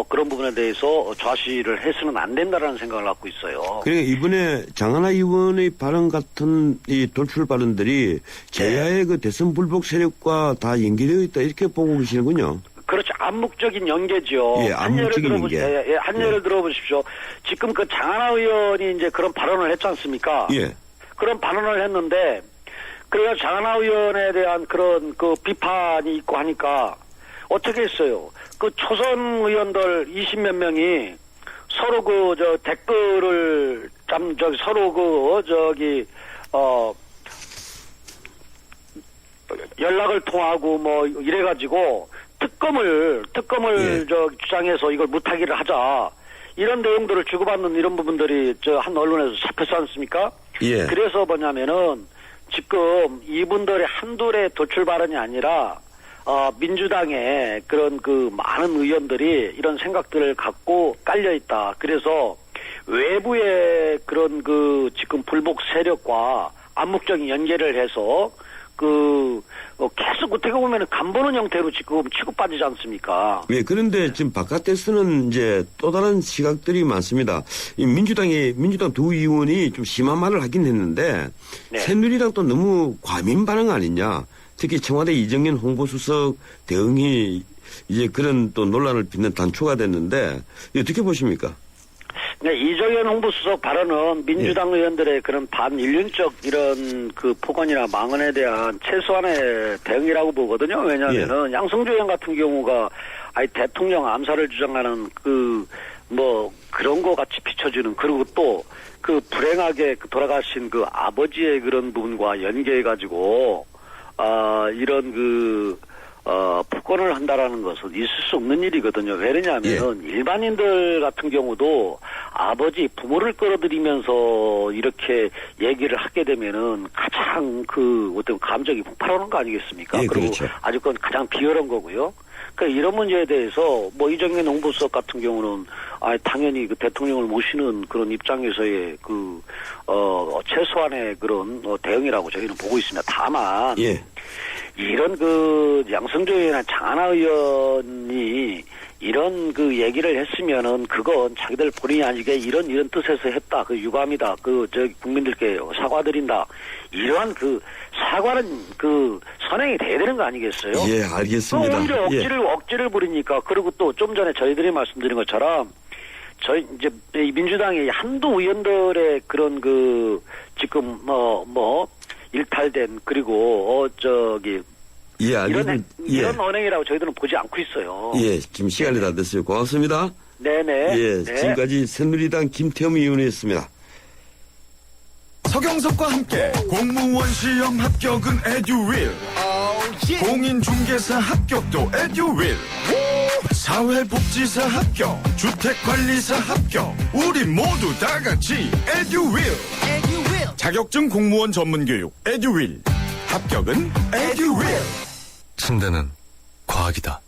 그런 부분에 대해서 좌시를 해서는 안 된다라는 생각을 갖고 있어요. 그러니까 이번에 장하나 의원의 발언 같은 이 돌출 발언들이 제야의 그 대선 불복 세력과 다 연계되어 있다 이렇게 보고 계시는군요. 그렇죠. 암묵적인 연계죠. 예, 암묵적인 연계. 한 예를 들어보십시오. 지금 장하나 의원이 이제 그런 발언을 했지 않습니까? 예. 그런 발언을 했는데, 그래서 장하나 의원에 대한 그런 비판이 있고 하니까, 어떻게 했어요? 초선 의원들 20몇 명이 서로 댓글을 서로 연락을 통하고 이래가지고, 특검을 예. 주장해서 이걸 무타기를 하자. 이런 내용들을 주고받는 이런 부분들이 한 언론에서 잡혔지 않습니까? 예. 그래서 뭐냐면은 지금 이분들의 한둘의 도출 발언이 아니라 민주당의 그런 많은 의원들이 이런 생각들을 갖고 깔려 있다. 그래서 외부의 그런 지금 불복 세력과 암묵적인 연계를 해서 계속 어떻게 보면 간보는 형태로 지금 취급받지 않습니까? 예, 그런데 지금 바깥에서는 이제 또 다른 시각들이 많습니다. 이 민주당 두 의원이 좀 심한 말을 하긴 했는데, 네. 새누리당도 너무 과민 반응 아니냐. 특히 청와대 이정현 홍보수석 대응이 이제 그런 또 논란을 빚는 단초가 됐는데, 어떻게 보십니까? 네, 이정현 홍보수석 발언은 민주당 의원들의 그런 반인륜적 이런 폭언이나 망언에 대한 최소한의 대응이라고 보거든요. 왜냐하면은 양성주 의원 같은 경우가 대통령 암살을 주장하는 그런 거 같이 비춰주는 그리고 또 불행하게 돌아가신 아버지의 그런 부분과 연계해가지고 이런 폭언을 한다라는 것은 있을 수 없는 일이거든요. 왜냐하면 일반인들 같은 경우도 아버지 부모를 끌어들이면서 이렇게 얘기를 하게 되면은 가장 어떤 감정이 폭발하는 거 아니겠습니까? 예, 그리고 그렇죠. 아주 그건 가장 비열한 거고요. 그러니까 이런 문제에 대해서 이정현 홍보수석 같은 경우는 당연히 대통령을 모시는 그런 입장에서의 최소한의 그런 대응이라고 저희는 보고 있습니다. 다만 이런 양성조 의원이나 장하나 의원이 이런 그 얘기를 했으면은 그건 자기들 본인이 아니게 이런 뜻에서 했다. 그 유감이다. 국민들께 사과드린다. 이러한 그 사과는 그 선행이 돼야 되는 거 아니겠어요? 예, 알겠습니다. 오히려 억지를 부리니까. 그리고 또 좀 전에 저희들이 말씀드린 것처럼 저희 이제 민주당의 한두 의원들의 그런 그 지금 일탈된 그리고 예, 이런 언행이라고 저희들은 보지 않고 있어요. 예, 지금 시간이 다 됐어요. 고맙습니다. 네네. 예, 네. 지금까지 새누리당 김태흠 의원이었습니다. 서경석과 함께 공무원 시험 합격은 에듀윌, 공인중개사 합격도 에듀윌, 사회복지사 합격, 주택관리사 합격, 우리 모두 다 같이 에듀윌. 자격증 공무원 전문교육 에듀윌, 합격은 에듀윌. 침대는 과학이다.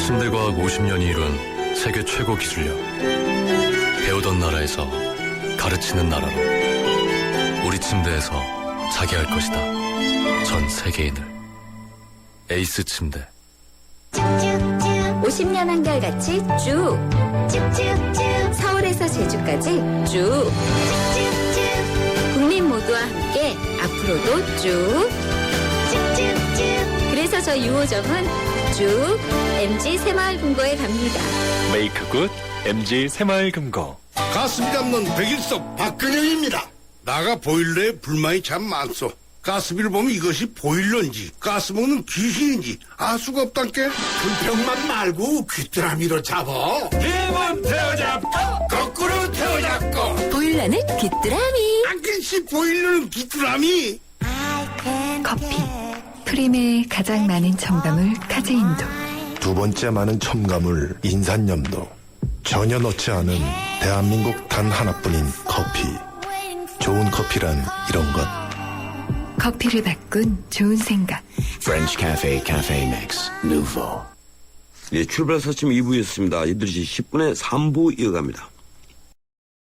침대과학 50년이 이룬 세계 최고 기술력. 배우던 나라에서 가르치는 나라로 우리 침대에서 자기 할 것이다. 전 세계인을. 에이스 침대. 50년 한결같이 쭉 쭉쭉쭉 서울에서 제주까지 쭉 쭉쭉쭉 국민 모두와 함께 앞으로도 쭉 쭉쭉쭉 그래서 저 유호정은 쭉 MG 새마을금고에 갑니다. 메이크 굿 MG 새마을금고. 가스비 잡는 백일섭 박근영입니다. 나가 보일러에 불만이 참 많소. 가스비를 보면 이것이 보일러인지 가스 먹는 귀신인지 알 수가 없단께. 불평만 말고 귀뚜라미로 잡어. 힘은 태워잡고 거꾸로 태워잡고. 보일러는 귀뚜라미. 안글씨 보일러는 귀뚜라미. 커피. 프림의 가장 많은 첨가물 카제인도. 두 번째 많은 첨가물 인산염도. 전혀 넣지 않은 대한민국 단 하나뿐인 커피. 좋은 커피란 이런 것. 커피를 바꾼 좋은 생각. French Cafe Cafe Mix Nouveau. 예, 출발 사침 2부였습니다. 8시 10분에 3부 이어갑니다.